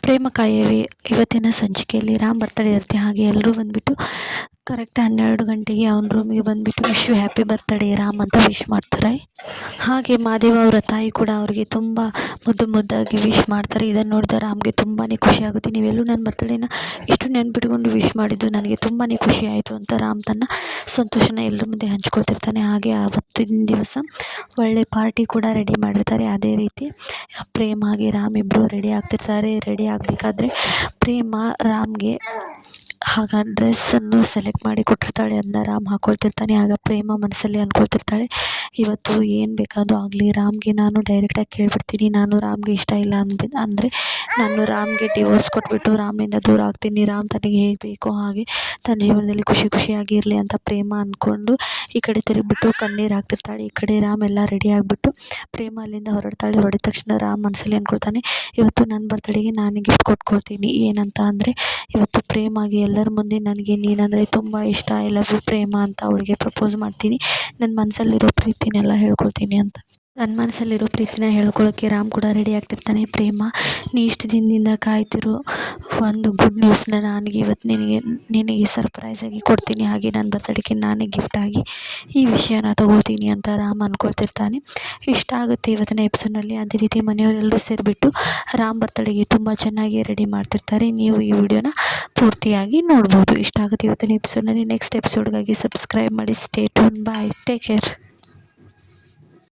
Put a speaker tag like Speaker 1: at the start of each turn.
Speaker 1: ಪ್ರೇಮ ಕಾಯವಿ ಇವತ್ತಿನ ಸಂಚಿಕೆಯಲ್ಲಿ ರಾಮ್ ಬರ್ತಡೇ ಇರುತ್ತೆ. ಹಾಗೆ ಎಲ್ಲರೂ ಬಂದುಬಿಟ್ಟು ಕರೆಕ್ಟ್ 12 ಗಂಟೆಗೆ ಅವನ ರೂಮಿಗೆ ಬಂದುಬಿಟ್ಟು wish you happy birthday Ram ಅಂತ ವಿಶ್ ಮಾಡ್ತಾರೆ. ಹಾಗೆ ಮಾದೇವ ಅವರ ತಾಯಿ ಕೂಡ ಅವರಿಗೆ ತುಂಬ ಮುದ್ದಾಗಿ ವಿಶ್ ಮಾಡ್ತಾರೆ. ಇದನ್ನು ನೋಡಿದ ರಾಮ್ಗೆ ತುಂಬಾ ಖುಷಿಯಾಗುತ್ತೆ. ನೀವೆಲ್ಲೂ ನನ್ನ ಬರ್ತಡೇನ ಇಷ್ಟು ನೆನ್ಪಿಟ್ಕೊಂಡು ವಿಶ್ ಮಾಡಿದ್ದು ನನಗೆ ತುಂಬಾ ಖುಷಿ ಆಯಿತು ಅಂತ ರಾಮ್ ತನ್ನ ಸಂತೋಷನ ಎಲ್ಲರ ಮುಂದೆ ಹಂಚ್ಕೊಳ್ತಿರ್ತಾನೆ. ಹಾಗೆ ಆವತ್ತಿನ ದಿವಸ ಒಳ್ಳೆ ಪಾರ್ಟಿ ಕೂಡ ರೆಡಿ ಮಾಡಿರ್ತಾರೆ. ಅದೇ ರೀತಿ ಪ್ರೇಮ್ ಹಾಗೆ ರಾಮ್ ಇಬ್ಬರು ರೆಡಿ ಆಗ್ತಿರ್ತಾರೆ. ರೆಡಿ ಆಗಬೇಕಾದ್ರೆ ಪ್ರೇಮ ರಾಮ್ಗೆ ಆಗ ಡ್ರೆಸ್ಸನ್ನು ಸೆಲೆಕ್ಟ್ ಮಾಡಿ ಕೊಟ್ಟಿರ್ತಾಳೆ. ಅದನ್ನ ರಾಮ್ ಹಾಕ್ಕೊಳ್ತಿರ್ತಾನೆ. ಆಗ ಪ್ರೇಮ ಮನಸ್ಸಲ್ಲಿ ಅಂದ್ಕೊಳ್ತಿರ್ತಾಳೆ, ಇವತ್ತು ಏನು ಬೇಕಾದರೂ ಆಗಲಿ ರಾಮ್ಗೆ ನಾನು ಡೈರೆಕ್ಟಾಗಿ ಕೇಳಿಬಿಡ್ತೀನಿ. ನಾನು ರಾಮ್ಗೆ ಇಷ್ಟ ಇಲ್ಲ ಅಂದರೆ ನಾನು ರಾಮ್ಗೆ ಡಿವೋರ್ಸ್ ಕೊಟ್ಬಿಟ್ಟು ರಾಮ್ನಿಂದ ದೂರ ಆಗ್ತೀನಿ. ರಾಮ್ ತನಗೆ ಹೇಗೆ ಬೇಕೋ ಹಾಗೆ ತನ್ನ ಜೀವನದಲ್ಲಿ ಖುಷಿಯಾಗಿ ಇರಲಿ ಅಂತ ಪ್ರೇಮ ಅಂದ್ಕೊಂಡು ಈ ಕಡೆ ತಿರುಗಿಬಿಟ್ಟು ಕಣ್ಣೀರು ಹಾಕ್ತಿರ್ತಾಳೆ. ಈ ಕಡೆ ರಾಮ್ ಎಲ್ಲ ರೆಡಿ ಆಗಿಬಿಟ್ಟು ಪ್ರೇಮ ಅಲ್ಲಿಂದ ಹೊರಡ್ತಾಳೆ. ಹೊರಡಿದ ತಕ್ಷಣ ರಾಮ್ ಮನಸ್ಸಲ್ಲಿ ಅಂದ್ಕೊಳ್ತಾನೆ, ಇವತ್ತು ನನ್ನ ಬರ್ತಡೆಗೆ ನಾನು ಗಿಫ್ಟ್ ಕೊಟ್ಕೊಳ್ತೀನಿ. ಏನಂತ ಅಂದರೆ ಇವತ್ತು ಪ್ರೇಮಾಗಿ ಎಲ್ಲರ ಮುಂದೆ ನನಗೆ ನೀನಂದರೆ ತುಂಬ ಇಷ್ಟ, ಐ ಲವ್ ಯು ಪ್ರೇಮ ಅಂತ ಅವಳಿಗೆ ಪ್ರಪೋಸ್ ಮಾಡ್ತೀನಿ. ನನ್ನ ಮನಸ್ಸಲ್ಲಿರೋ ಪ್ರೀತಿನೆಲ್ಲ ಹೇಳ್ಕೊಳ್ತೀನಿ ಅಂತ. ನನ್ನ ಮನಸ್ಸಲ್ಲಿರೋ ಪ್ರೀತಿನ ಹೇಳ್ಕೊಳ್ಳೋಕ್ಕೆ ರಾಮ್ ಕೂಡ ರೆಡಿ ಆಗ್ತಿರ್ತಾನೆ. ಪ್ರೇಮ, ನೀ ಇಷ್ಟು ದಿನದಿಂದ ಕಾಯ್ತಿರೋ ಒಂದು ಗುಡ್ ನ್ಯೂಸ್ನ ನನಗೆ ಇವತ್ತು ನಿನಗೆ ಸರ್ಪ್ರೈಸಾಗಿ ಕೊಡ್ತೀನಿ. ಹಾಗೆ ನನ್ನ ಬರ್ತಡೇಗೆ ನಾನೇ ಗಿಫ್ಟಾಗಿ ಈ ವಿಷಯನ ತೊಗೊಳ್ತೀನಿ ಅಂತ ರಾಮ್ ಅಂದ್ಕೊಳ್ತಿರ್ತಾನೆ. ಇಷ್ಟ ಆಗುತ್ತೆ ಇವತ್ತಿನ ಎಪಿಸೋಡ್ನಲ್ಲಿ. ಅದೇ ರೀತಿ ಮನೆಯವರೆಲ್ಲರೂ ಸೇರಿಬಿಟ್ಟು ರಾಮ್ ಬರ್ತಡೇಗೆ ತುಂಬ ಚೆನ್ನಾಗಿ ರೆಡಿ ಮಾಡ್ತಿರ್ತಾರೆ. ನೀವು ಈ ವಿಡಿಯೋನ ಪೂರ್ತಿಯಾಗಿ ನೋಡ್ಬೋದು. ಇಷ್ಟ ಆಗುತ್ತೆ ಇವತ್ತಿನ ಎಪಿಸೋಡ್ನಲ್ಲಿ. ನೆಕ್ಸ್ಟ್ ಎಪಿಸೋಡ್ಗಾಗಿ ಸಬ್ಸ್ಕ್ರೈಬ್ ಮಾಡಿ. Stay tune. Bye, take care.